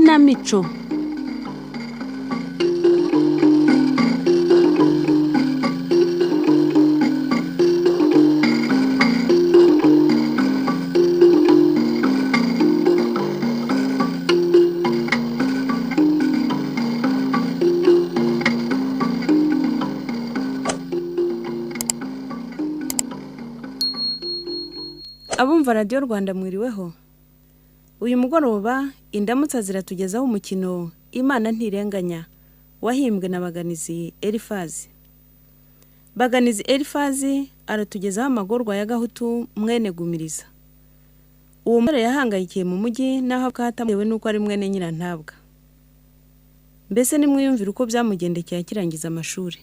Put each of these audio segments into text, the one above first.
Ikinamico. Abumva Radio Rwanda mwiriweho. Uyu mugoroba indamutsa ziratugezaho umukino Imana Ntirenganya wahimbwe na Baganizi Elifazi. Baganizi Elifazi aratugezaho amagorwa ya Gahutu mwene Gumiriza. Uwo mure yahangayikiye mu mujyi naho akatamwewe nuko ari mwene Nyirantabwa. Mbese nimwiyumvira uko byamugendekeye akirangiza amashuri.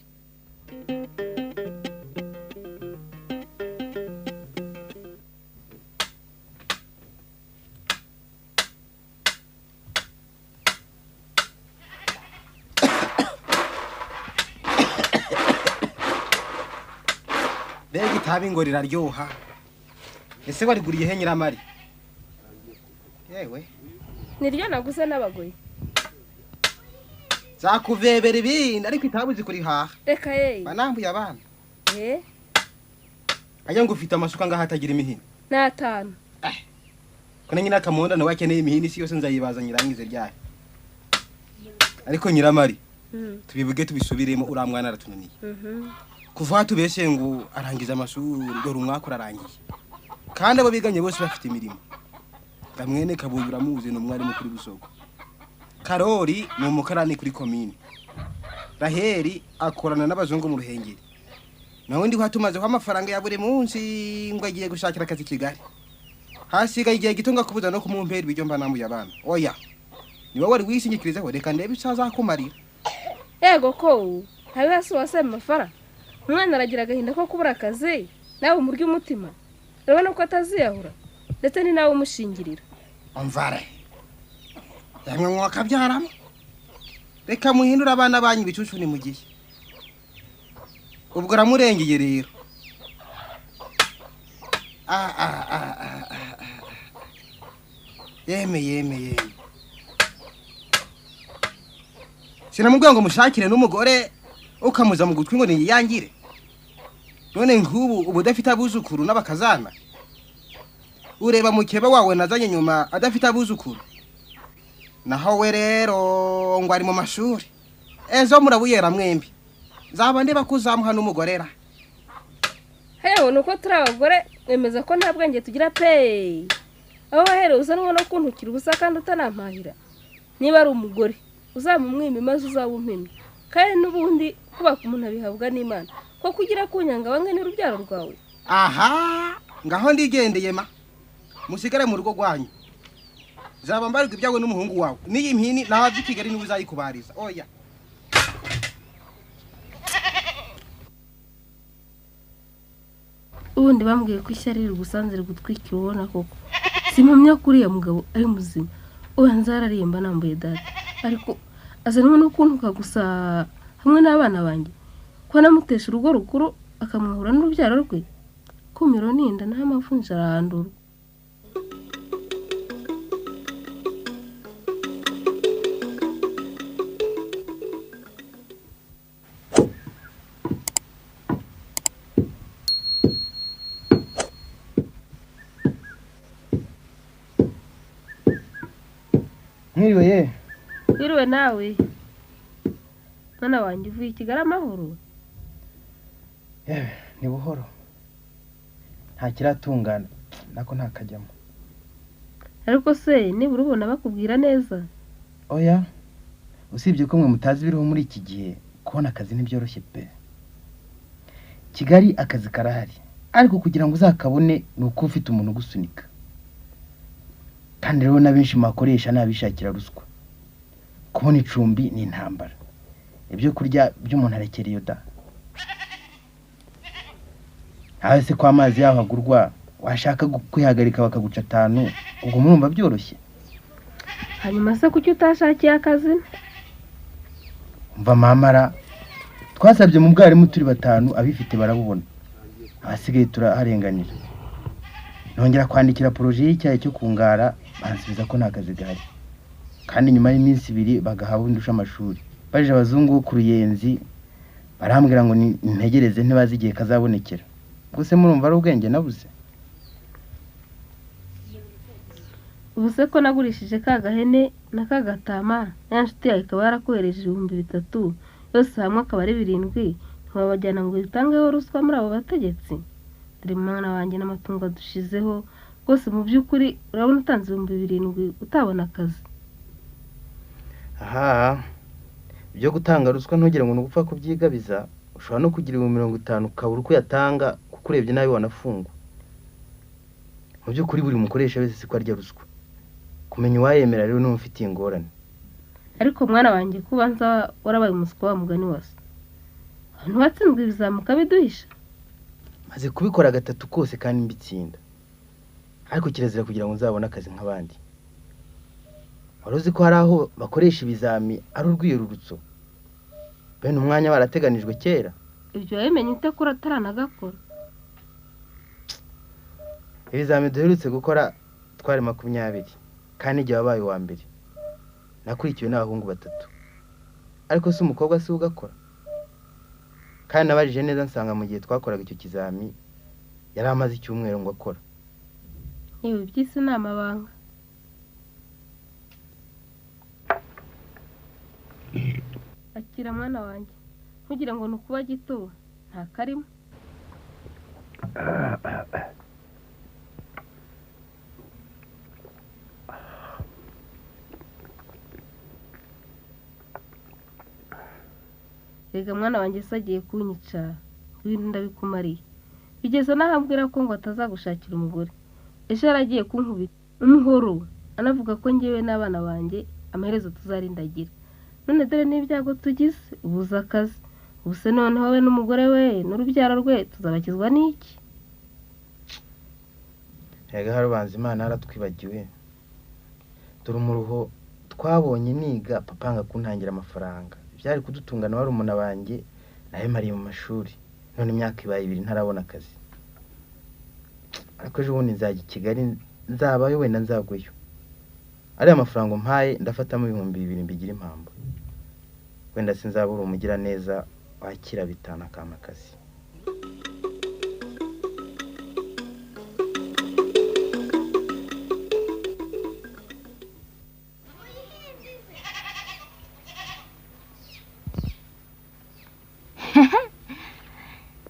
Begi tabi ngo riraryoha. Ese wariguriye he Nyiramari? Yewe. Niryo naguze n'abagoyi. Zakuvebera ibindi ariko itabuzi kuri haha. Reka yeyi. Banambuye abana. Eh? Aya ngo ufite amasuka ngaho atagira imihini. N'atanu. Kone nyina kamonda nawe akeneye imihini si yose nzayibaza nyirangize ryayo. Ariko Nyiramari. Tubivuge tubisubiremo uramwana aratunaniye. Kuva tubeshe ngo arangiza amashuri dore umwaka urarangiye. Kandi abo biganye bose bafite imirimo. Kamwene kabuyura muzi no mwari mukuri Busoko. Karori ni umukarani kuri komine. Raheri akorana n'abazungu mu Ruhengeri. Nawe ndi hatumaze ko amafaranga ya buri munsi ngo agiye gushakira akazi Kigali. Hasigaye igihe gitunga kubuza no kumumpera ibyo mba namu yabana. Oya. Niwe wari wisingikirizeho reka ndebe isazakumarira. Yego ko habe hasi wasema amafaranga. Umwana aragira agahinda ko kubura akazi nawe umurya umutima. Urabona ko ataziyahura ndetse ni nawe umushingirira. Amvare. Yamwe mwaka byaramo. Reka muhindura abana banyu bicucu ni mugiye. Ubwo ramurengeye rero. Yeme. Sinamubwira ngo mushakire n'umugore ukamuza mu gutwi ngo ni yangire. None nk'ubu ubudafite abuzukuru n'abakazana. Ureba mukeba wawe nazanye nyuma adafite abuzukuru. Naho we rero ngo ari mu mashuri. Ezo murabuyera mwembi. Zaba ndeba kuzamuha n'umugorera. Hewe nuko turi abagore wemeza ko nta bwenge tugira pe. Aho wahere uzanwa no kuntukira ubusa kandi utanampahira. Niba ari umugore uzamumwima maze uzabumpimye. Kandi n'ubundi kuba ku muntu abihabwa n'Imana. Ko kugira kunyanga bamwe ni rubyaro rwawe. Aha, ngaho ndigendeye ma. Musigare mu rugo rwanyu. Zaba mbarirwa ibyawe n'umuhungu wawe. Niyi mpini nawe Kigali niwe uzayikubariza. Oya. Ubundi bambwiye ko ishyari rigusanzira gutwikira ubona koko. Simpamya kuri ya mugabo ari muzima. Ubanza araririmba nambuye data. Ariko azanwa no kuntuka gusa hamwe n'abana banjye. Ko namutesha urugo rukuru akamwahura n'urubyaro rwe. Kumiro ninda nta mafunja arandura. Mwiriwe nawe. Mwana wanjye uvuye i Kigali amahoro. Yewe ni buhoro. Nta kiratungana nako ntakajyamo. Ariko se nibura ubona bakubwira neza. Oya. Usibye ko mwe mutazi biriho muri iki gihe kubona akazi ntibyoroshye pe. Kigali akazi karahari. Ariko kugira ngo uzakabone nuko ufite umuntu gusunika. Kandi rero nabenshi makoresha nabishakira ruswa. Kubona icumbi ni intambara. Ibyo kurya by'umuntu arekereye da. Hase kwa amazi yaho agurwa washaka kwihagarika bakaguca 5 ubwo murumva byoroshye. Hanyuma se kuki utashakiye akazi? Umva mamara twasabye mu bwarimu turi 5 abifite barabubona. Hasigaye turaharenganira. Nongera kwandikira projet y'icyayi cyo kungara bansubiza ko nta kazi gahari. kandi nyuma y'iminsi 2 bagahawe indusha amashuri. Baje abazungu ku Ruyenzi barambwira ngo ntegereze ntibazi igihe kazabonekera. Guse murumva ari ubwenge nabuze. ubuse ko nagurishije kagahene na kagatama ya nshuti yawe ikaba yarakohereje 3,000 yose hamwe akaba ari 7 ntibabajyana ngo bitangeho ruswa muri abo bategetsi. Dore mwana wanjye n'amatungo dushizeho rwose mu by'ukuri urabona utanze 7,000 utabona akazi. Aha ibyo gutanga ruswa ntugire ngo nugupfa kubyigabiza, ushobora no kugira 50 kabura uko yatanga kuko urebye nabi wanafungwa. Mu by'ukuri buri mukoresha wese siko arya ruswa. Kumenya uwayemera rero n'umufitiye ingorane. Ariko mwana wanjye kubanza warabaye umuswa wa mugani wase. Ntiwatsinzwe ibizamuka biduhisha. Maze kubikora 3 kose kandi mbitsinda. Ariko kirazira kugira ngo nzabone akazi nk'abandi. Waruzi ko hari aho bakoresha ibizami ari urwiyerurutso. Bene umwanya barateganijwe kera. Ibyo yamenye utakura taranagakora. Ibizami duherutse gukora twari 20 kandi igihe wabaye wa mbere. Nakurikiwe n'abahungu 3. Ariko si umukobwa si ugakora. Kandi nabajije neza nsanga mu gihe twakoraga icyo kizami yari amaze icyumweru ngo akora. Yewe byise n'amabanga. Akira mwana wanjye. Kugira ngo nukuba gito nta karimo. Rega mwana wanjye sagiye kunyica. Ibintu ndabikumariye. Bigeze nahambwira ko ngo atazagushakira umugore. Ejo yaragiye kunkubita umuhoro anavuga ko ngewe n'abana banjye amaherezo tuzarindagira. None dore n'ibyago tugize ubuza akazi. Ubuse noneho we n'umugore we n'urubyaro rwe tuzabakizwa n'iki? Rega harubanza Imana yaratwibagiwe. Dore umuruho twabonye niga papanga kuntangira amafaranga. Byari kudutungana wari umuna banjye naye mariye mu mashuri. None imyaka ibaye 2 ntarabona akazi. Ariko ejo bundi nzajya i Kigali nzabayo wenda nzagweyo. Ari amafaranga mpaye ndafatamo 2,000 mbigira impambo. Wenda sinzabura umugira neza wakira bitana kama akazi.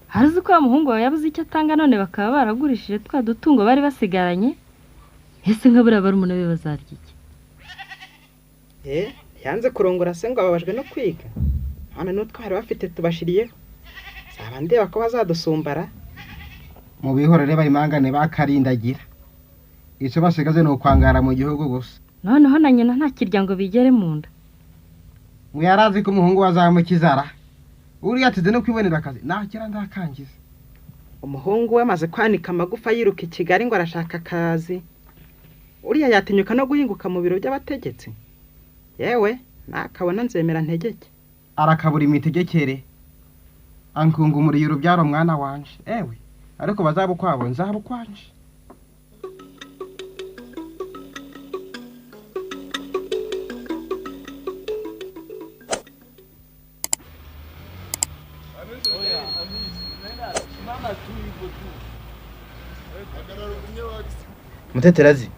Haruzi ko umuhungu wawe yabuze icyo atanga none bakaba baragurishije twa dutungo bari basigaranye. Ese nkabura barumuna be bazarya iki? Yanze kurongora se ngo ababajwe no kwiga. Hano n'utwari bafite tubashiriyeho. Saba ndeba ko bazadusumbara. Mu bihorere bayimangane bakarindagira. Icyo basigaze no kwangara mu gihugu gusa. Noneho na nyina nta kiryango bigere mu nda. Muyarazi ko umuhungu wazamukizara. Uri yateze no kwibonera akazi. Nakira ndakangiza. Umuhungu we amaze kwanika amagufa yiruka i Kigali ngo arashaka akazi. Uriya yatinyuka no guhinguka mu biro by'abategetsi. Yewe nakabona nzemera ntegeke. Arakabura imitegekere. Ankunga umuriye urubyaro mwana wanje. Ewe ariko bazabukwabo nzabukwanje. Muteterazi.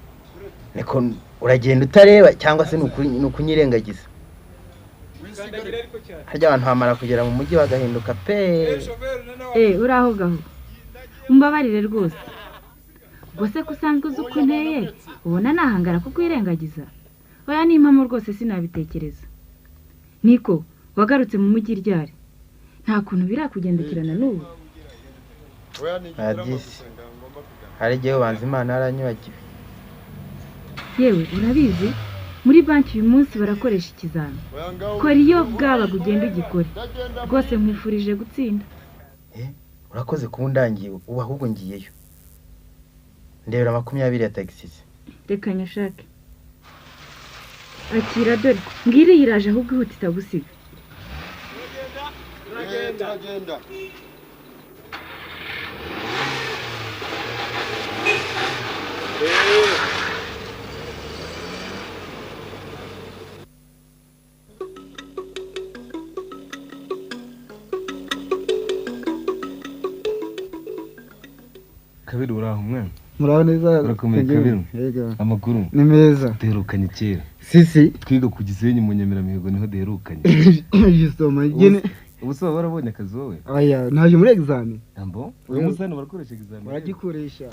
Niko uragenda utareba cyangwa se nukunyirengagiza. Harya abantu bamara kugera mu mujyi bagahinduka pe. Uraho gaho. Umbabarire rwose. Gose kusanzwe uzukunteye ubona nahangara kuko irengagiza. Oya ni impamo rwose sinabitekereza. Niko wagarutse mu mujyi ryari. Nta kuntu birakugendekirana n'ubu. Adisi. Hari gihe banza Imana yaranyubagiwe. Yewe urabizi muri banki uyu munsi barakoresha ikizami. Kora iyo bwaba kugenda ugikore. Rwose mwifurije gutsinda. Urakoze kubundangiye ubu ahubwo ngiyeyo. Ndebera 20 ya taxis. Reka nyashake. Akira dore ngiri yiraje ahubwo ihutita gusiga. Agenda. kabiri uraho mwana muraho neza urakomeye kabiri yego amakuru ni meza duherukanye kera sisi twiga ku Gisenyi mu Nyamiramihigo niho duherukanye yisoma nyine ubusaba barabonye akazi wowe aya ntaje muri examen ambo uyu musana barakoresha examen baragikoresha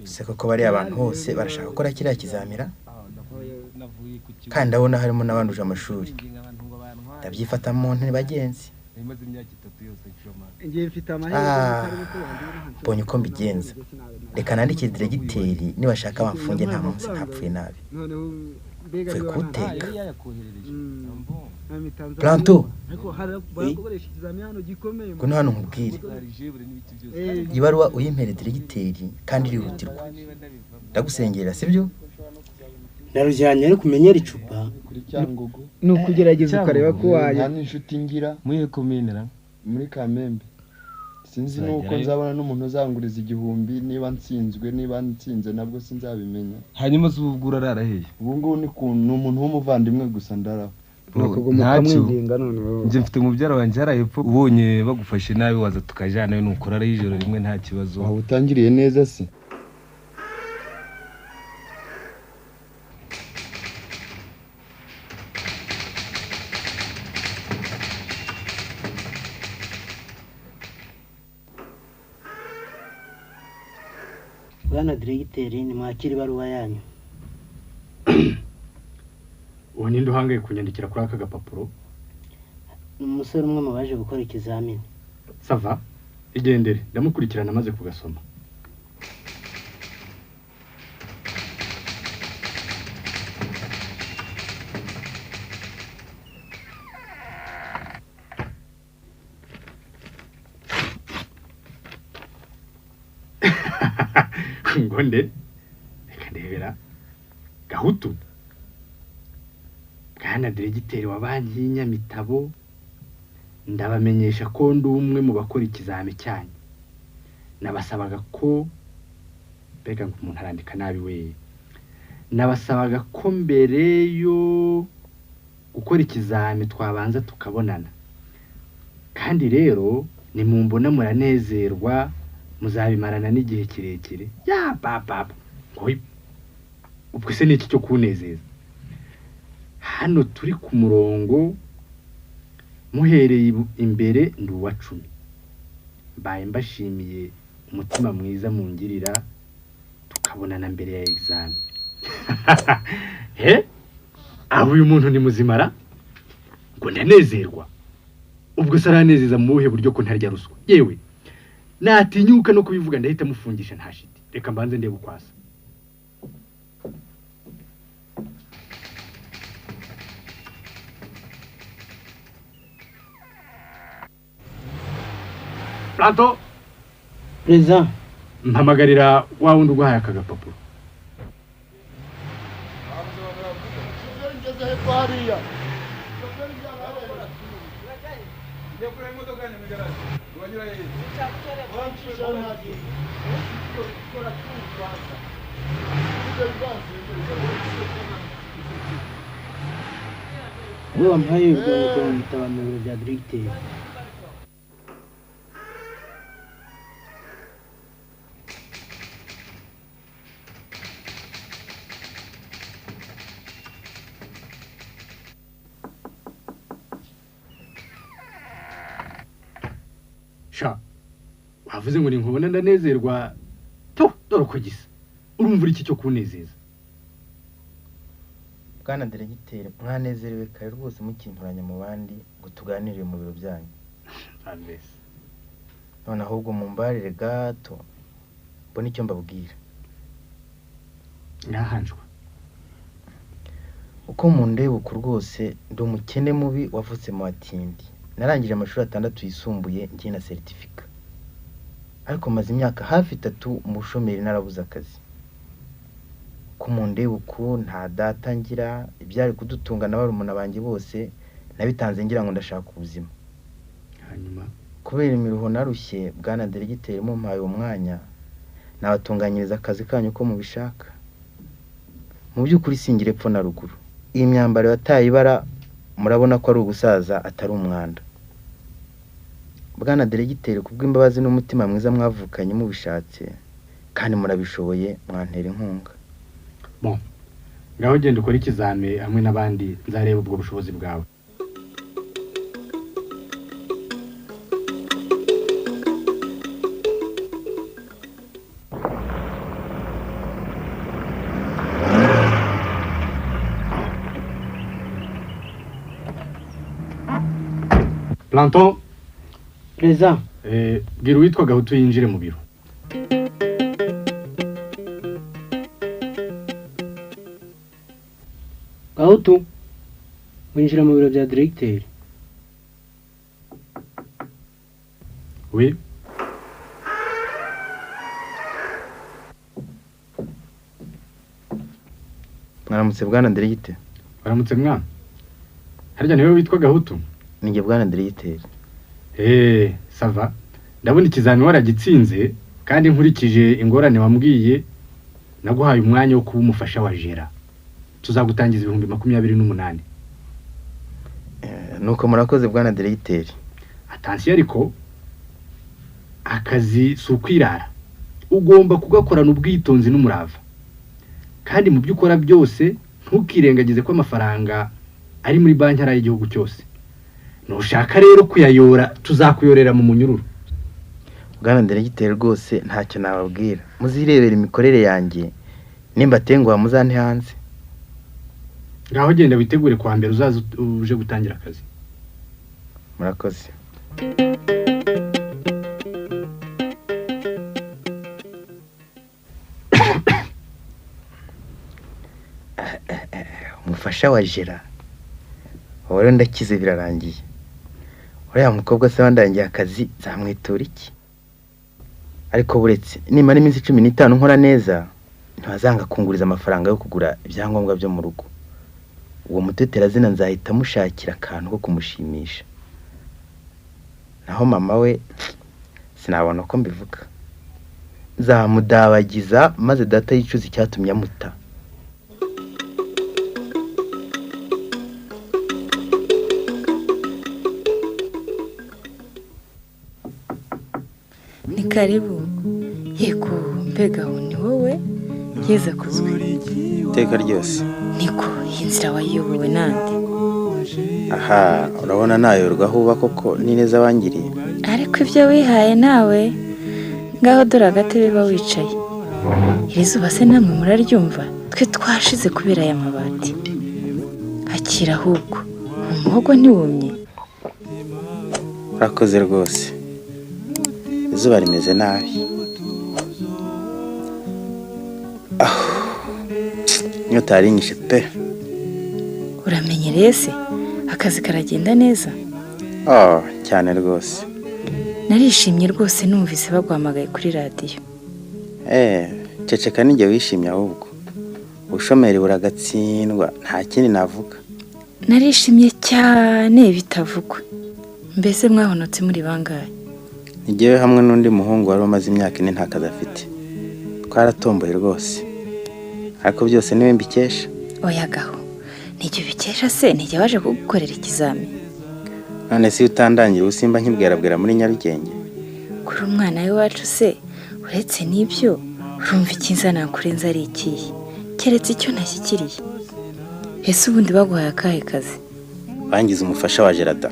se koko bari abantu hose barashaka gukora kiriya kizamira kandi ndabona harimo n'abanduje amashuri ndabyifatamo ntibagenzi imaze imyaka 3 yose nshoma ngiye mfite amahirwe mbonye uko mbigenza reka nandikire diregiteri nibashaka bamfunge nta munsi ntapfuye nabi mbega kuteka planto kuno hano nkubwire ibaruwa uyimpere diregiteri kandi irihutirwa ndagusengera sibyo narujyanye no kumenyera icupa ni ukugerageza ukareba ko wajya n'inshuti ngira muri kominera muri Kamembe sinzi nuko nzabona n'umuntu uzanguriza 1000 niba nsinze nabwo sinzabimenya hanyuma zubugura araraheye ubu ni umuntu w'umuvandimwe gusa ndaraho nje mfite mubyara wanje harahepfo ubonye bagufashe nabi waza tukajana n'ukora ari ijoro rimwe nta kibazo aho utangiriye neza se bwana diregiteri ni mwakira ibaruwa yanyu uwo ninde uhangaye kunyandikira kuri aka gapapuro ni umusore umwe mu baje gukora ikizamini sava igendere ndamukurikirana amaze kugasoma ngonde reka ndebera gahutu bwana diregiteri wa banki y'Inyamitabo ndabamenyesha ko ndi umwe mu bakora ikizami cyanyu nabasabaga ko mbega ngo umuntu arandika nabi we nabasabaga ko mbere yo gukora ikizami twabanza tukabonana kandi rero nimumbona muranezerwa muzabimarana n'igihe kirekire ya papa ubwo se n'iki cyo kunezeza hano turi ku murongo muhereye imbere ndi uwa 10 mbaye mbashimiye umutima mwiza mungirira tukabonana mbere ya examen abo uyu muntu ni muzimara ngo ndanezerwa ubwo se aranezeza mu buhe buryo ko ntarya ruswa yewe natinyuka no kubivuga ndahita mufungisha ntashiti reka mbanze ndebe ukwasa Planto Preza mpamagarira wa wundi uguhaye aka gapapuro we wampaye urwandiko mu bitabo mu biro bya diregiteri sha wavuze ngo ninkubona ndanezerwa to dore uko gisa urumva iki cyo kunezeza bwana diregiteri mwanezerewe kare rwose mukinturanya mu bandi ngo tuganire mu biro byanyu Andres none ahubwo mumbarire gato mbona icyo mbabwira ngahanjwa uko mundeba uko rwose ndi umukene mubi wavutse mu batindi narangije amashuri 6 yisumbuye ngiye na certificate ariko maze imyaka hafi 3 mu bushomeri narabuze akazi ko mundeba uko nta data ngira ibyari kudutunga n'abarumuna banjye bose nabitanze ngira ngo ndashaka ubuzima hanyuma kubera imiruho narushye bwana diregiteri mumpaye umwanya nabatunganyiriza akazi kanyu ko mubishaka mu by'ukuri singire epfo na ruguru iyi myambaro yataye ibara murabona ko ari ugusaza atari umwanda bwana diregiteri kubw'imbabazi n'umutima mwiza mwavukanye mubishatse kandi murabishoboye, mwantera inkunga. Bon, ngaho genda ukora ikizame hamwe n'abandi, nzareba ubwo bushobozi bwawe. Planton. Reza. Bwira uwitwa Gahutu yinjire mu biro. Gahutu, winjira mu biro bya directeur. Oui. Mwaramutse bwana directeur. Waramutse mwana. Harya niwe witwa Gahutu? Ninjye bwana directeur. Sava. Ndabona ikizami waragitsinze kandi nkurikije ingorane wambwiye naguhaye umwanya wo kuba umufasha wa Jera. Tuzagutangiza 28,000. Nuko murakoze bwana directeur. Attention ariko akazi sukwirara. Ugomba kugakorana ubwitonzi n'umurava. Kandi mu byo ukora byose ntukirengagize ko amafaranga ari muri banki ari igihugu cyose. Nushaka rero kuyayora tuzakuyorera mu munyururu. Bwana directeur rwose ntacyo nababwira. Muzirebera imikorere yanjye nimba tenguha muzante hanze. Ngaho genda witegure kwa mbere uzaza uje gutangira akazi. Murakoze. Umufasha wa Jera. Wowe ndakize birarangiye. Uriya mukobwa se wandangiye akazi zamwitura iki? Ariko buretse nimara iminsi 15 nkora neza ntazanga kunguriza amafaranga yo kugura ibyangombwa byo mu rugo. Uwo mutetera zina nzahita mushakira akantu ko kumushimisha. Naho mama we sinabona ko mbivuga. Zamudabagiza maze data yicuza icyatumye amuta. Ni karibu. Yego mbega ni wowe yeza kuzwe. Teka ryose. Niko inzira wayobowe nande. Aha, urabona nayorwa huba koko ni neza wangiriye. Ariko ibyo wihaye nawe ngaho dore agatebe ba wicaye. Iri zuba se namwe muraryumva? Twe twashize kubera aya mabati. Akira ahubwo umuhogo ntiwumye. Urakoze rwose. Izuba rimeze nabi. Nyota yarinyishe pe. Uramenyereye se akazi karagenda neza? Cyane rwose. Narishimye rwose numvise bagwamagaye kuri radio. Ceceka ninjye wishimye ahubwo. Ubushomeri buragatsindwa nta kindi navuga. Narishimye cyane bitavugwa. Mbese mwahonotse muri bangahe? Nigewe hamwe n'undi muhungu wari umaze imyaka 4 nta kazi afite. Twaratomboye rwose. Ariko byose niwe mbikesha. Oya gaho. Nijye ubikesha se nijye waje kugukorera ikizami. None si utandangira usimba nkibwerabwera muri Nyarugenge. Kuri umwana we wacu se uretse nibyo urumva ikinza nakurenza ari ikihe? Keretse icyo nashyikiriye. Ese ubundi baguhaye akahe kazi? Bangize umufasha wa Gerada.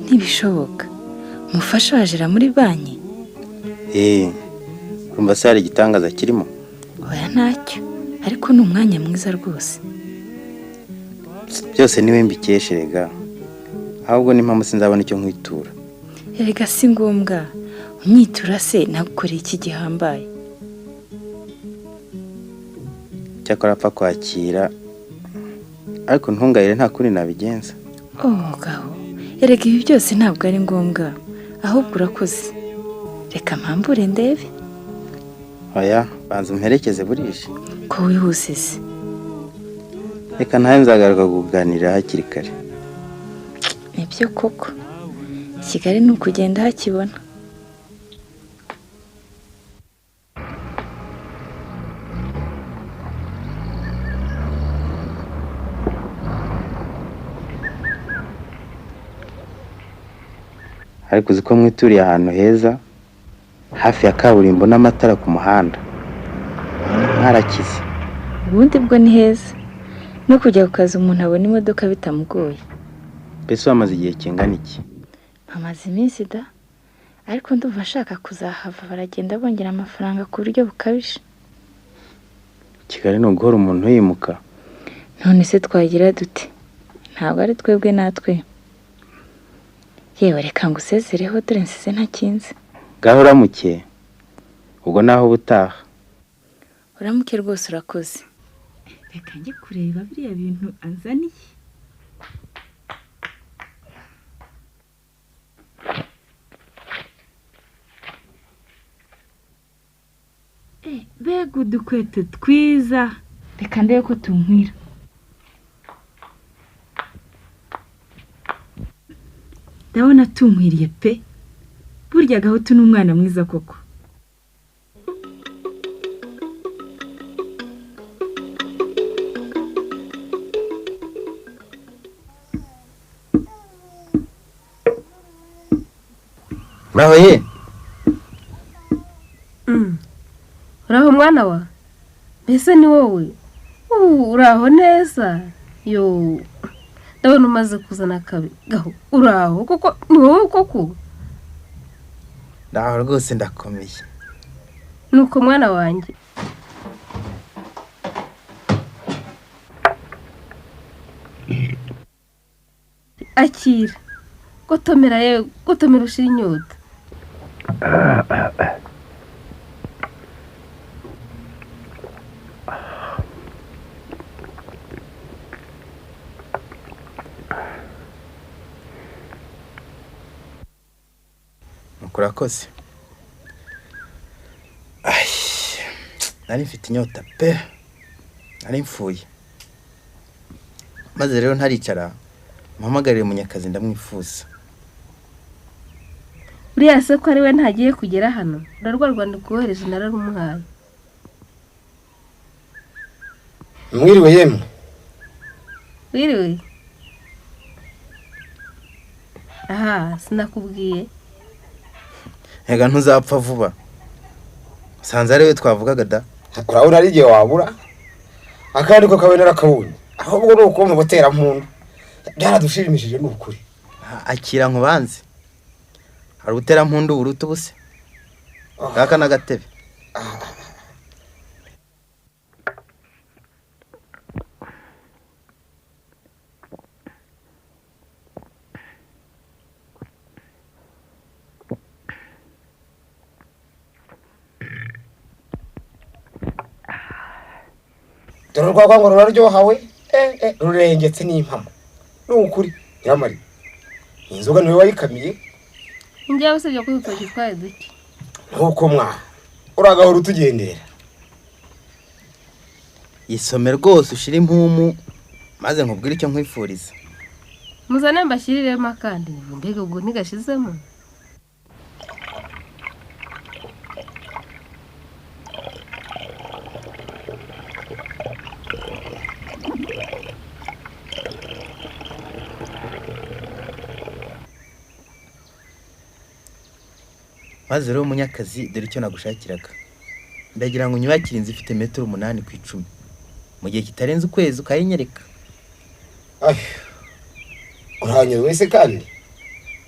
Ntibishoboka. Umufasha wa Jera muri banki? Urumva se hari igitangaza kirimo? Oya ntacyo. Ariko ni umwanya mwiza rwose. Byose niwe mbikeshe rega. Ahubwo ni mpamvu sinzabona icyo nkwitura. Erega si ngombwa. Unyitura se nagukoreye iki gihambaye? Cyakora apfa kwakira. Ariko ntungayire nta kuri nabigenza. Gaho. Erega ibi byose ntabwo ari ngombwa. Ahubwo urakoze. Reka mpambure ndebe. Oya, banza umperekeze burije. Ko wihuse se. Reka ntahe nzagaruka kuganira hakiri kare. Nibyo koko. Kigali ni ukugenda hakibona. Ariko uziko mwituriye ahantu heza hafi ya kaburimbo n'amatara ku muhanda. mwarakize. ubundi bwo ni heza no kujya ku kazi umuntu abona imodoka bitamugoye. Mbese wamaze igihe kingana iki? Amaze iminsi da, ariko ndumva ashaka kuzahava, baragenda bongera amafaranga ku buryo bukabije. Kigali no guhora umuntu yimuka. None se twagira dute? Ntabwo ari twebwe natwe. Yewe reka ngo usezereho dore nsize ntakinze. Gaho uramuke. Ubwo naho butaha. Uramuke rwose urakoze. Reka njye kureba biriya bintu anzaniye. Bega udukweto twiza. Reka ndebe ko tunkwira. Ndabona tunkwiriye pe. Burya Gahutu ni umwana mwiza koko. Uraho ye? Uraho mwana wa? Mbese ni wowe? Uraho neza? Yo, ndabona umaze kuzana kabi. Gaho, uraho koko? Ni wowe koko? Ndaho rwose ndakomeye. Nuko mwana wanjye. Akira. Gotomera ye, gotomera ushira inyota. Urakoze. Nari mfite inyota pe. Nari mfuye. Maze rero ntaricara. Mpamagarire Munyakazi ndamwifuza. Uriya se ko ari we ntagiye kugera hano. Urarwa Rwanda kohereje nararumuhaye. Mwiriwe yemwe. Wiriwe. Aha, sinakubwiye. Ega ntuzapfa vuba. Sanze ari we twavugaga da. Urabona ari gihe wabura. Akandi ko kawe narakabonye. Ahubwo no uko mu botera mpundu. Byaradushimishije n'ukuri. Akira nkubanze. Hari utera mpundu uruta ubuse. Kaka nagatebe. Turarwa ngo ruraryohawe. Rurengetse n'impamo. N'ukuri yamari. Inzoga niwe wayikamiye. Njya usibye ko utoki twaye duke. Nkuko mwa. Uragahora utugendera. Isome rwose ushira impumu maze nkubwire icyo nkwifuriza. Muzane mbashyiriremo kandi mbega ubwo ntigashizemo. Maze rero Munyakazi dore icyo nagushakiraga. Ndagira ngo unyubakire inzu ifite metero 8 ku 10. Mu gihe kitarenze ukwezi ukayinyereka. Urahanye wese kandi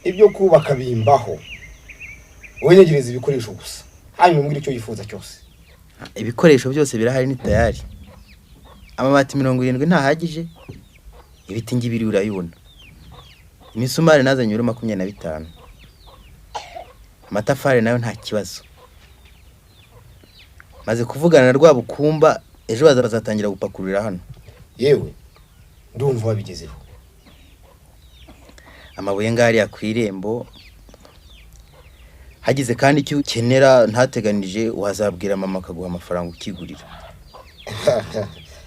ibyo kubaka bimbaho. Wenyegereza ibikoresho gusa. Hanyuma mbwira icyo yifuza cyose. Ibikoresho byose birahari ni tayari. Amabati 70 ntahagije. Ibiti ngibiri urayibona. Imisumari nazanye 25. Amatafari nayo nta kibazo. Maze kuvugana na Rwabukumba ejo bazatangira gupakurira hano. Yewe ndumva wabigezeho. Amabuye ngari yakwirembo. Hagize kandi icyo ukenera ntateganije wazabwira mama akaguha amafaranga ukigurira.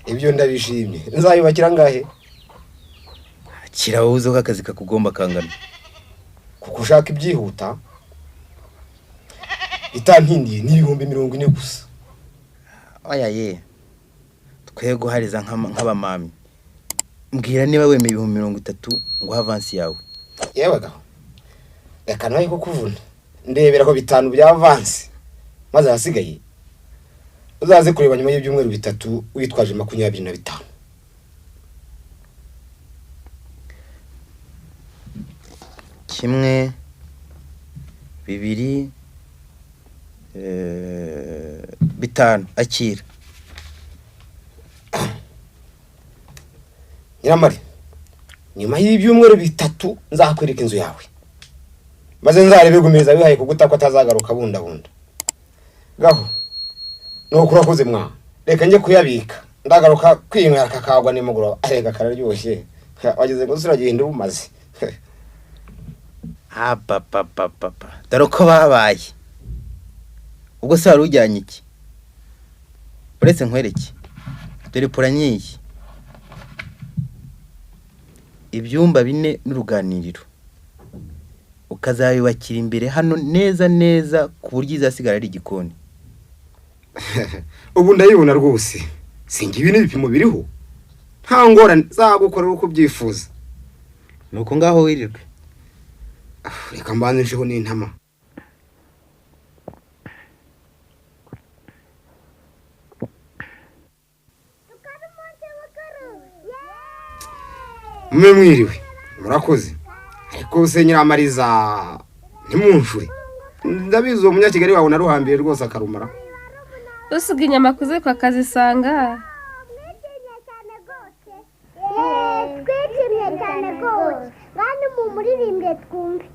Ibyo ndabishimye. Nzayubakira ngahe? Kirabuze ko akazi kakugomba kangana. Kuko ushaka ibyihuta. Itantindiye ni 40 gusa. Oya ye. Twego hariza nk'abamami. Mbwira niba weme 30 ngo avance yawe. Yewe gaho. Reka nawe ko kuvuna. Ndebera ko bitanu bya avance. Maze hasigaye uzaze kureba nyuma y'ibyumweru 3 witwaje 25. 1 2 5 akira. Nyiramari, nyuma y'ibyumweru 3 nzakwereka inzu yawe, maze nzarebe gumeza wihaye kuguta ko atazagaruka bunda. Gaho nuko urakoze mwa, reka nje kuyabika ndagaruka kwinywera kakagwa nimuguro arega kararyoshye wageze gusura gihindura umaze. Papa dore ko babaye ubwo se wari ujyanye iki? Uretse nkwereke dore puranyiye ibyumba 4 n'uruganiriro, ukazayubakira imbere hano neza ku buryo izasigara ari igikoni. Ubu ndayibona rwose, singibi n'ibipimo biriho, nta ngorane zagukorera uko byifuza. Nuko ngaho wirirwe. Reka mbanze njeho n'intama. Mwiriwe, murakoze. Ariko se Nyiramariza ntimunshuri. Ndabizi uwo munyakigali wawe naruhambiye rwose akarumara. Usiga inyama kuze kwa kazisanga. Twishimye cyane rwose. Bani mu muririmbye twumve.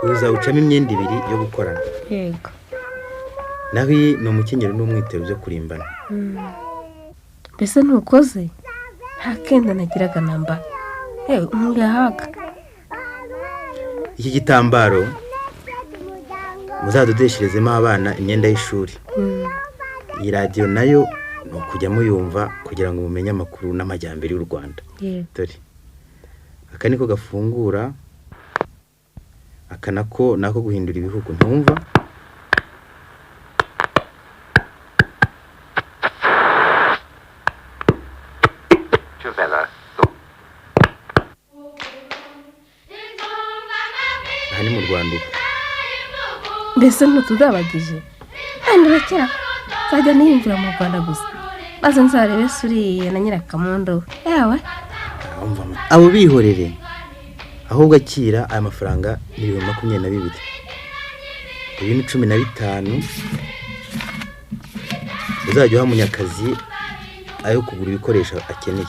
Uzawucamo imyenda 2 yo gukorana. Yego. Nahi no mukenyero n'umwitero byo kurimbana. Mbese ntukoze? Hakenda nagiraga namba. Umuyahaga. Iki gitambaro muzadodesherezemo abana imyenda y'ishuri. Iyi radio nayo no kujya muyumva kugira ngo mumenye amakuru n'amajyambere y'u Rwanda. Dore aka niko gafungura, aka nako guhindura ibihugu ntumva. Aha ni mu Rwanda. Mbese ntutudabagije? Ndabakira zajya niyumvira mu Rwanda gusa, maze nzarebe suriye na Nyirakamondo yawe. Abo bihorere ahubwo akira aya mafaranga 22,000. Ibintu 15 uzajya uha Munyakazi ayo kugura ibikoresho akeneye.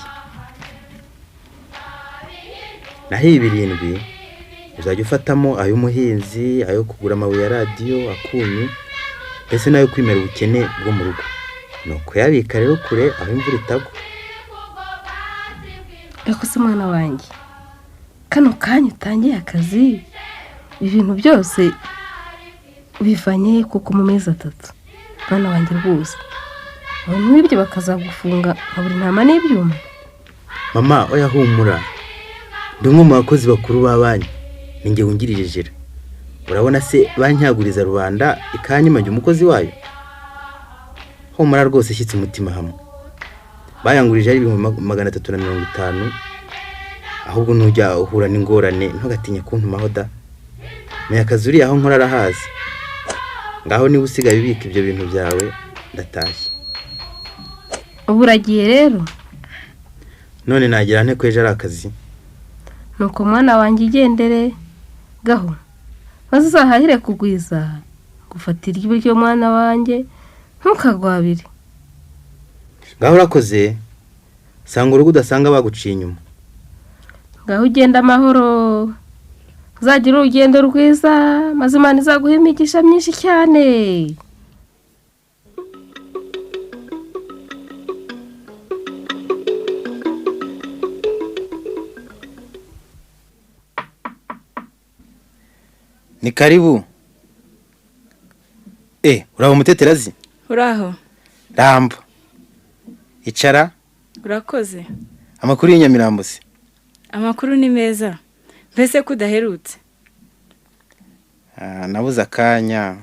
Naho 7 uzajya ufatamo ayo muhinzi, ayo kugura amabuye ya radio, akunyu, mbese nayo kwimera ubukene bwo mu rugo. Nuko yabika rero kure aho imvura itagwa. Eko se mwana wanjye, kano kanya utangiye akazi, ibintu byose ubivanye kuko mu mezi 3. Mwana wanjye rwose, aho n'ibyo bakazagufunga nkaburi ntama n'ibyuma. Mama oya humura, ndi umwe mu bakozi bakuru b'abanyi, ninjye wungirije jira. Urabona se banyaguriza rubanda ikanyimanje umukozi wayo. Humura rwose shyitse umutima hamwe. Bayangurije ari 350, ahubwo nujya uhura n'ingorane ntugatinye kuntumaho da. Munyakazi uri aho nkora arahazi. Ngaho niba usigaye bibika ibyo bintu byawe ndatashye. Uburagiye rero? None nagira nte kweje ari akazi. Nuko mwana wanjye igendere gaho. Bazahahire kugwiza gufatira ibiryo mwana wanjye ntukagwabire. Ngaho urakoze, sanga urugo udasanga baguciye inyuma. Ngaho ugenda amahoro, uzagira urugendo rwiza, maze Imana izaguha imigisha myinshi cyane. Ni karibu. Uraho muteterazi? Uraho. Ramba. Icara. Urakoze. Amakuru y'Inyamirambo se? Amakuru ni meza. Mbese kudaherutse? Nabuze akanya.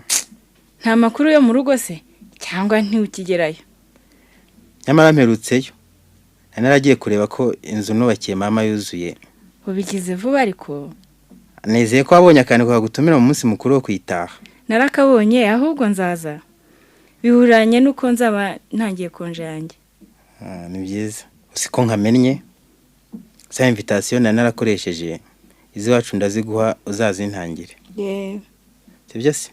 Nta makuru yo mu rugo se cyangwa ntiukigerayo? Nyamara mperutseyo. naragiye kureba ko inzu nubakiye mama yuzuye. Ubigize vuba ariko Nezeye ko wabonye akantu kagutumira mu munsi mukuru wo kwitaha. narakabonye ahubwo nzaza. Bihuranye nuko nzaba ntangiye konje yanjye. Ni byiza. Usiko nkamennye. Sa invitation narakoresheje. Izi wacu ndaziguha uzazintangire. Sibyo se?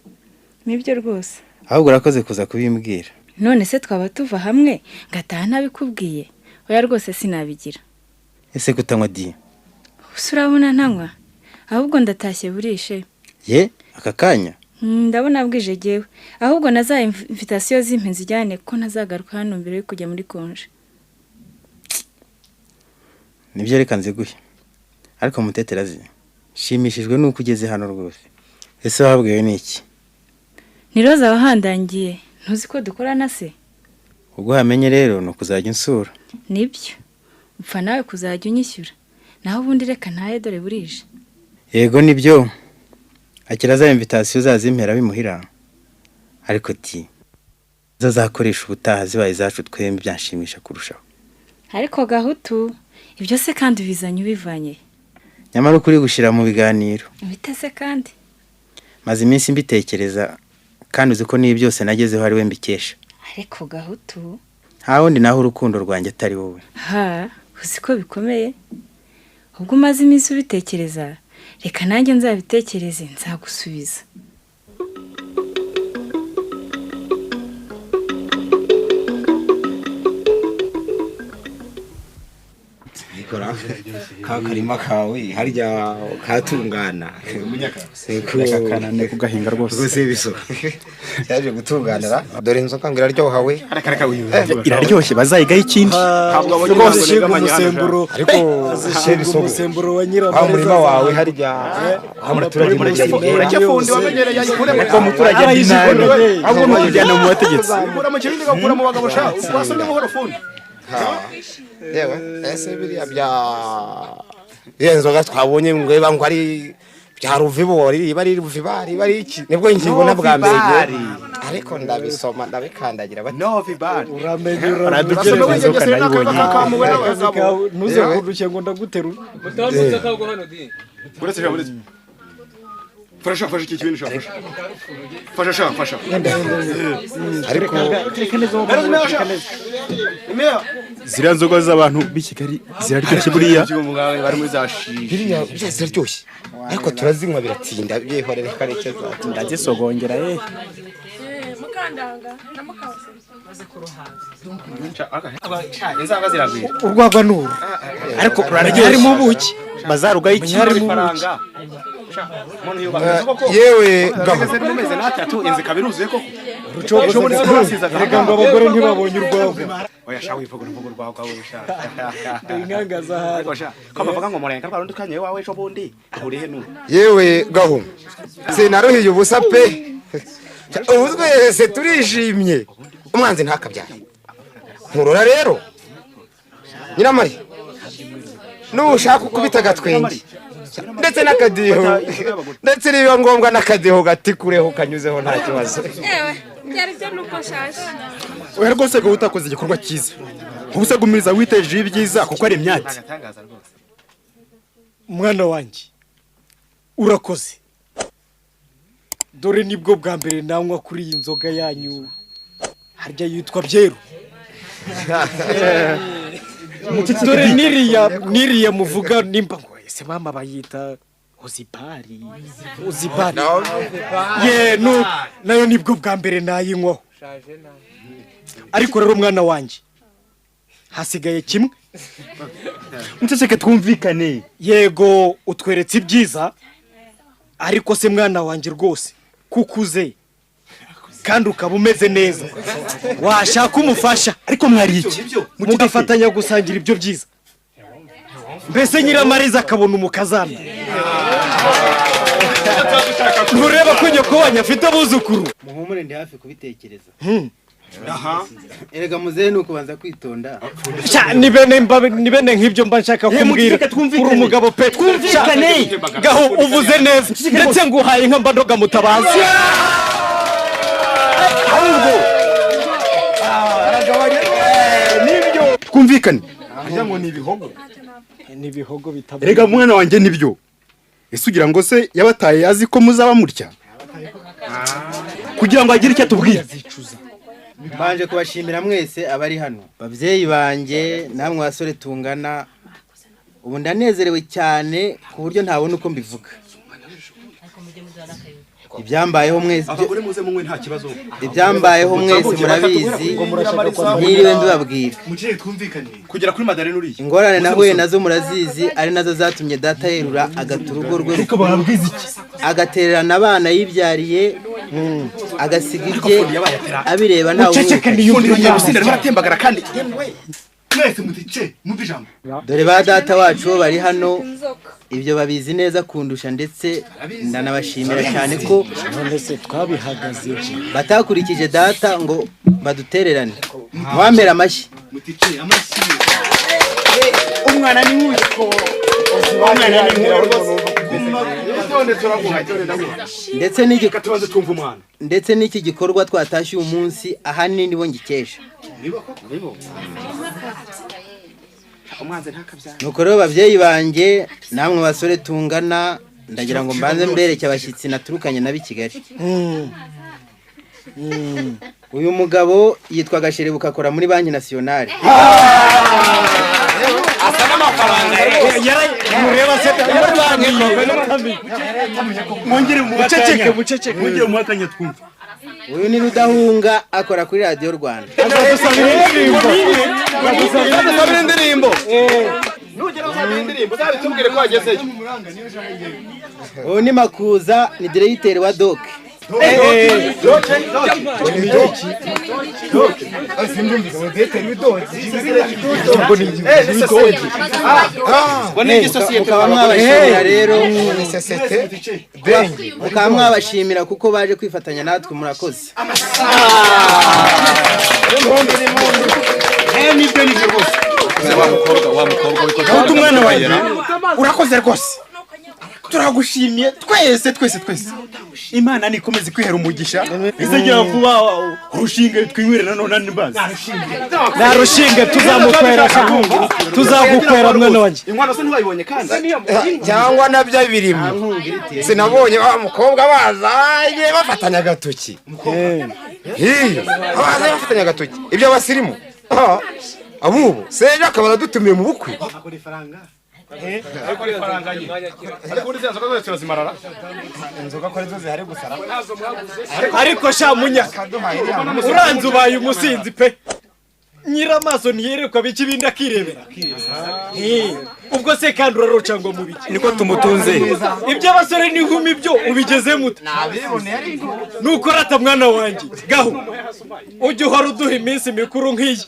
Nibyo rwose. Ahubwo urakoze kuza kubimbwira. None se twaba tuva hamwe ngataha nabikubwiye. Oya rwose sinabigira. Ese kutanywa di? Urabona ntanywa. Ahubwo ndatashye burishe. Ye, aka kanya? Ndabona bwije jewe. Ahubwo naza invitation z'impenzi zijyane ko ntazagaruka hano mbere yo kujya muri konje. Nibyo reka nziguhe. Ariko muteterazi. Shimishijwe nuko ugeze hano rwose. Ese wabwiwe niki? Ni Roza wahandangiye. Ntuzi ko dukorana se? Ubwo hamenye rero no kuzajya insura. Nibyo. Upfa nawe kuzajya unyishyura. Naho ubundi reka ntaye dore burije. Yego nibyo. Akiraza invitation zazimpera bimuhira. Ariko ti zazakoresha ubutaha zibaye zacu twembi byanshimisha kurushaho. Ariko gahutu ibyo se kandi bizanye ubivanye. Nyamara ukuri gushira mu biganiro. Bitese kandi. Maze iminsi mbitekereza kandi uzi ko nibi byose nagezeho ari we mbikesha. Ariko gahutu nta wundi naho urukundo rwanjye atari wowe. Uzi ko bikomeye. Ubwo umaze iminsi ubitekereza reka nanjye nzabitekereze nzagusubiza. Karima kawe harya katungana Munyakana ne kugahinga rwose biso yaje gutunganira dore inzoka ngira ryohawe iraryoshye bazayigaho ikindi rwose shiga umusemburo ariko umusemburo wa nyiramareza amurima wawe harya amuturage muracyapfundi wamenyereye ayikure ko muturage dinari ahubwo mujyana mu bategetsi mura mu kibindi gakura mu bagabo sha wasomye mu horofuni yewe ese biriya bya inzoga twabonye ngweba ngo ari bya ruvibori bari ruvibari bari iki nibwo nkibona bwa mbere ariko ndabisoma ndabikandagira bati no vibari uramenyura inzoka nayibonye nuze kurushye ngo ndaguterura mutambutse kago hano di buretse ja buretse fasha iki kintu shafasha fasha ariko ziriya nzoga z'abantu b'i Kigali ziraryoshye buriya bari muri zashi biriya byose ziraryoshye ariko turazinywa biratinda byehorere karekeza ndazisogongera mukandanga na mukase maze kuruhanga inzanga ziragwira urwagwa nuru ariko uraryoshye harimo ubuki bazarugaho ikindi faranga yewe gaheze numeze natatu inzi kabiruzuye koko rucogo muri zasizaga rega ngo abagore ntibabonye urwagwa oya shawe ivuga urwagwa kwawe ushaka inkangaza hari ko bavuga ngo murenga rwa rundi kanye wawe cyo bundi urihe nu yewe gaho sinaruhiye ubusa pe ubuzwe se turishimye umwanzi ntakabyara nkurora rero nyiramari nushaka ukubita gatwenge ndetse n'akadiho ndetse niba ngombwa n'akadiho gatikureho kanyuzeho nta kibazo byari byo nuko shaje oya rwose ko utakoze igikorwa cyiza ubuse gumiriza witeje ibyiza kuko ari imyati mwana wanjye urakoze dore nibwo bwa mbere nanywa kuri iyi nzoga yanyu harya yitwa byeru dore niriya muvuga nimba ngo ese mama bayita uzibari ye no nayo nibwo bwa mbere nayinywaho ariko rero mwana wanjye hasigaye kimwe muteseke twumvikane yego utweretse ibyiza ariko se mwana wanjye rwose kukuze kandi ukaba umeze neza washaka umufasha ariko mwari iki mugafatanya gusangira ibyo byiza mbese nyiramariza akabona umukazana ntureba ko nyoko wanyu afite abuzukuru muhumure ndi hafi kubitekereza erega muzehe nuko banza kwitonda ni bene nk'ibyo mba nshaka kumbwira uri umugabo pe twumvikane gaho uvuze neza ndetse nguhaye nka mbandoga mutabazi twumvikane Avuga ngo ni ibihogo. Ni ibihogo bitabo. Erega mwana wanjye nibyo. Ese ugira ngo se yabataye azi ko muzaba murya? Kugira ngo agire icyo atubwira. Mbanje kubashimira mwese abari hano. Bavyeyi banje namwe basore tungana. Ubu ndanezerewe cyane ku buryo ntabona uko mbivuga. Ibyambayeho mwese abagore muze munywe nta kibazo. Ibyambayeho mwese murabizi. Niriwe ndubabwira. Mugire twumvikane. Kugera kuri Madalene uri. Ingorane nahuye nazo murazizi ari nazo zatumye data yerura agaturugo rwe. Ariko barabwiza iki? Agatererana abana yibyariye agasiga ibye abireba ntawe. Uceceke niyumvira gusinda baratembagara kandi. Mwese mutice mubijambo. Dore ba data wacu bari hano. Ibyo babizi neza kundusha ndetse ndanabashimira cyane ko none se twabihagaze batakurikije data ngo badutererane. Mwamera amashyi. Mutice amashyi. Umwana ni nk'uko. Umwana ni nk'uko. Ndetse n'iki gikorwa twatashye uyu munsi ahanini nibo ngikesha. Nuko rero bavyeyi banje namwe basore tungana ndagira ngo mbanze mbereke abashyitsi naturukanye nabi Kigali. Uyu mugabo yitwa Gasherebuka akora muri Banki Nationale. Asana amafaranga mureba se mwongere muceceke twumva. Uyu ni Rudahunga akora kuri Radio Rwanda. Azasabira indirimbo. Nugera uzabira indirimbo uzabitubwire ko wagezeyo. Uyu ni Makuza ni directeur wa Doc. Mukaba mwabashimira kuko baje kwifatanya natwe murakoze. Nibyo rwose. Wa mukobwa umwana wawe urakoze rwose. Turagushimiye twese. Imana nikomeze kwihera umugisha. Izagira vuba urushinge twinywere nanone nimbaza. Na rushinge tuzamukwera shahungu. Tuzagukwera mwana wanjye. Inkwano se ntibayibonye kandi. Cyangwa nabyo birimo. Sinabonye wa mukobwa bazaye bafatanya agatoki. Abazaye bafatanya agatoki. Ibyo basirimu. Abubu seje akabara dutumiye mu bukwe. Ariko sha munyaka uranze ubaye umusinzi pe. Nyiramaso ntiyerekwa biki bindi akirebera. Ubwo se kandi uraroca ngo mubiki niko tumutunze. Ibyo abasore n'inkumi byo ubigeze muto. Nuko rata mwana wanjye gaho ujye uhora uduha iminsi mikuru nk'iyi.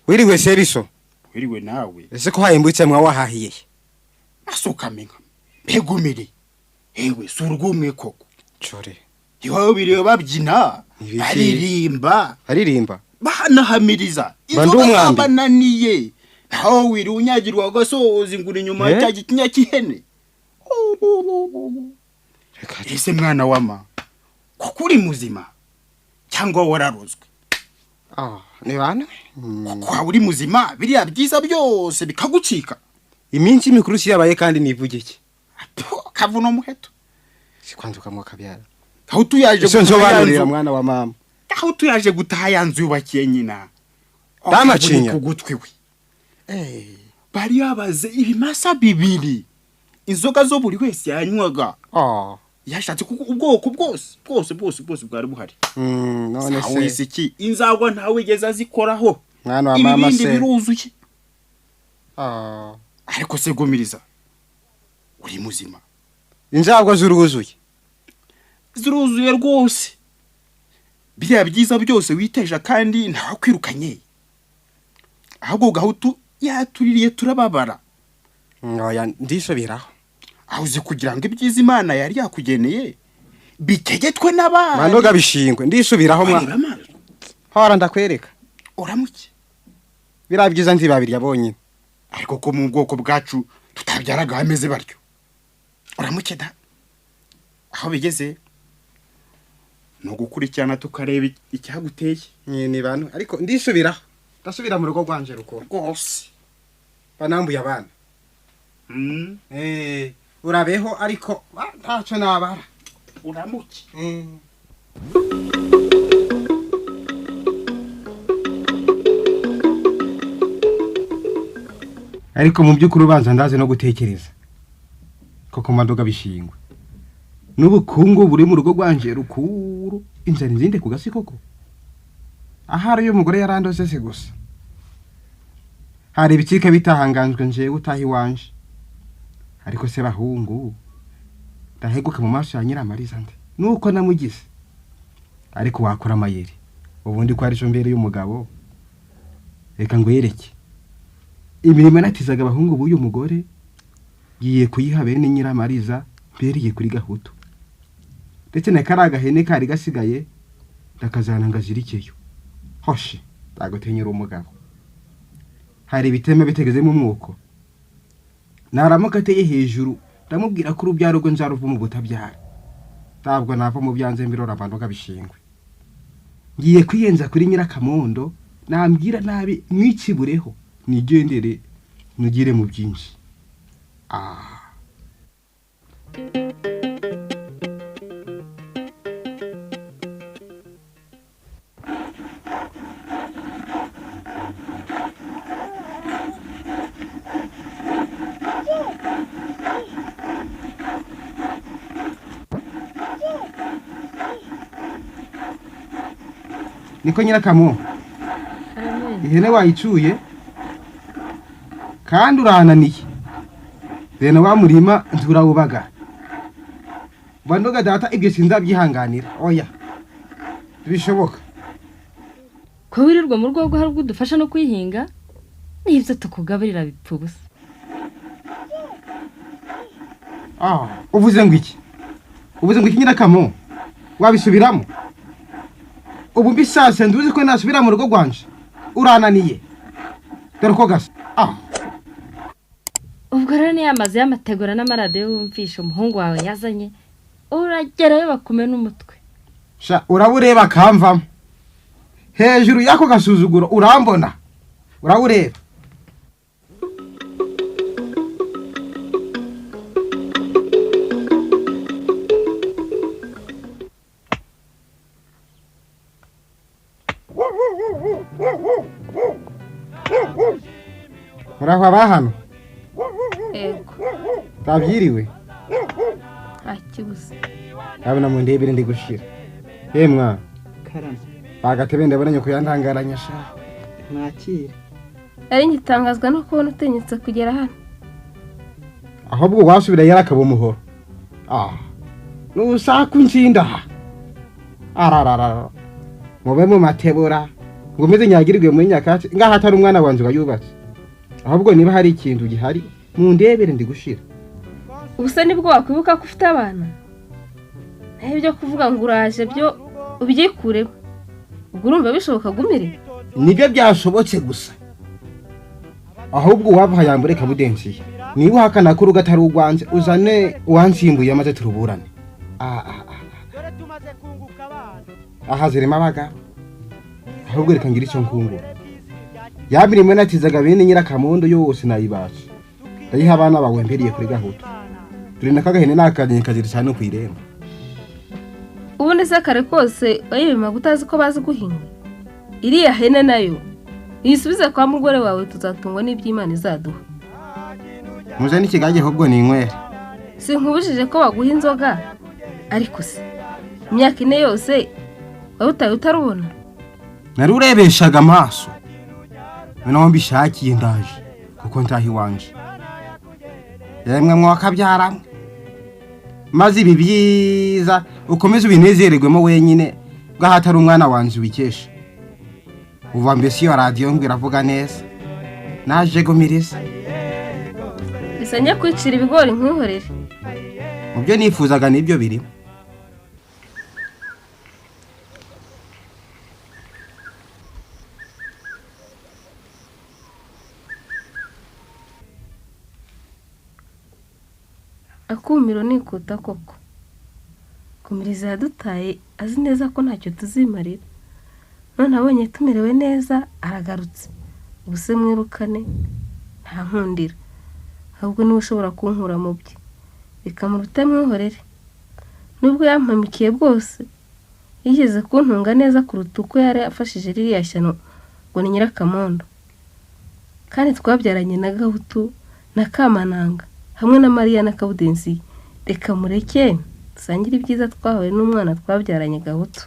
Wiriwe Seriso. Wiriwe nawe. Ese ko hayimbutse mwa wahahiye. Asuka menga. Begumire. Ewe surugumwe koko. Chore. Yo biriwe babyina. Aririmba. Banahamiriza. Izo bananiye. Aho wiri unyagirwa gasozi nguri inyuma ya gitinya kihene. Ese mwana wama. Kukuri muzima. Cyangwa wararuzwe. Ni bana? Kwa uri muzima biriya byiza byose bikagucika. Iminsi mikuru yabaye kandi nivuge iki? Kavuno muheto. Sikwanduka mwa kabyara. Aho tuyaje gusobanurira mwana wa mama. Aho tuyaje gutaha yanzu yubakiye nyina. Damacinya kugutwi we. Bari yabaze ibimasa bibiri. Inzoga zo buri wese yanywaga. yashatse kuko ubwoko bwose bwari buhari. None se wese iki inzagwa ntawe wigeze azikoraho. Mwana wa mama se ibindi biruzuye. Ariko se Gumiriza uri muzima? Inzagwa zuruzuye rwose. Biriya byiza byose witeje kandi ntawe kwirukanye. Ahubwo gahutu yatuririye turababara. Oya ndisubiraho. Aho uzi kugira ngo ibyiza Imana yari yakugeneye bitegetwe n'abandi. Mandoga bishingwe ndisubiraho mwa. Hora ndakwereka. Uramuke. Biriya byiza nzibabiri yabonye. Ariko ko mu bwoko bwacu tutabyaraga ameze baryo. Uramuke da. Aho bigeze no gukurikirana tukareba icyaguteye. Ni bantu ariko ndisubiraho. Ndasubira mu rugo rwanje ruko. Rwose. Banambuye abana. Urabeho ariko ntaco nabara. Uramuke. Ariko mu by'ukuri ubanza ndaze no gutekereza. Koko Mandoga bishingwe. N'ubukungu buri mu rugo rwanje rukuru inzara nzinde ku gasi koko. Ahari uyu mugore yarandose se gusa. Hari ibicika bitahanganzwe nje utahi wanje. Ariko se bahungu ndaheguka mu maso ya Nyiramariza nde nuko namugize. Ariko wakora amayeri ubundi ko ari cyo mbere y'umugabo. Reka ngo yereke imirimo natizaga abahungu b'uyu mugore giye kuyiha bene Nyiramariza mberiye kuri gahutu. Ndetse na karaga hene kari gasigaye ndakazana ngazirikeyo. Hoshe tagotenyera umugabo. Hari biteme bitegeze mu mwuko. Naramuka ateye hejuru ndamubwira ko urubyaro rwe nzaruva mu gutabyara. Tabwo nava mu byanze mbirora Mandoga bishingwe. Ngiye kwiyenza kuri Nyirakamondo nambwira nabi mwikibureho nigendere nugire mu byinshi. Niko Nyirakamo. Ihene wayicuye kandi urananiye. Rena wa murima nturawubaga. Mandoga data ibyo sinzabyihanganira. Oya. Bishoboka. Ko wirirwa mu rwego hari udufasha no kwihinga n'ibyo tukugaburira bipfu gusa. Uvuze ngo iki? Uvuze ngo iki Nyirakamo? Wabisubiramo? Ubu mbisase nduzi ko nasubira mu rugo rwanje. Urananiye. Dore ko gasa. Ubwo rero ni amazi y'amategura n'amaradiyo wumvisha umuhungu wawe yazanye. Uragerayo bakume n'umutwe. Sha urabureba kamvamo. Hejuru yako gasuzuguro urambona. Urabureba. Muraho abahano. Ego. Tabyiriwe. Akibuze. Abana mu ndebere ndi gushira. Yemwa. Karama. Bagatebe ndabonanye ko yantangaranya sha. Mwakire. Ari ngitangazwa no kubona utenyetse kugera hano. Ahubwo wasubira yarakaba umuhoro. Nusaku nsinda. Ararara. Mube mu matebura. Ngo meze nyagirirwe mu nyakati ngaha atari umwana wanje wayubatse. Ahubwo niba hari ikintu gihari mu ndebere ndi gushira. Ubuse nibwo wakwibuka ko ufite abana. Ibyo kuvuga ngo uraje byo ubyikureho. Ubwo urumva bishoboka gumire. Nibyo byashobotse gusa. Ahubwo wava yambure kabudensiye. Niba hakana kuri gatari ugwanze uzane uwansimbuye amaze turuburane. Ahazirema baga. Ahubwo reka ngira icyo nkungura. Yabirimo natizaga bene Nyirakamondo yose nayibasha. Ndayiha abana bawe mberiye kuri gahutu. Turi nakagahene nakanye kazira cyane kwiremba. Ubu nese kare kose bayibima gutazi ko bazi guhinga. Iriya hene nayo yisubize kwa mugore wawe tuzatungwa n'iby'Imana izaduha. Muze n'ikigage ahubwo ni inywere. Sinkubujije ko baguha inzoga. ariko se imyaka 4 yose wabutaye utarubona? nari urebeshaga amaso noneho mbishakiye ndaje kuko ntahi wanje yemwe mwakabyara maze ibi byiza ukomeze ubinezererwemo wenyine bwahatari umwana wanje ubikesha uva mbese iyo radio ngo iravuga neza naje gumiriza bisanya kwicira ibigori nkwihorere mubyo nifuzaga nibyo biri akumiro nikuta koko kumiriza yadutaye azi neza ko ntacyo tuzimarira none abonye tumerewe neza aragarutse ubuse mwirukane nta nkundira ahubwo niwe ushobora kunkura mu bye bikamuruta mwihorere nubwo yampamukiye bwose yigeze kuntunga neza kuruta uko yari afashije ririya shyano ngo ni nyirakamondo kandi twabyaranye na Gahutu na Kamananga hamwe na Mariya na Kabudensi reka mureke dusangire ibyiza twahawe n'umwana twabyaranye Gahutu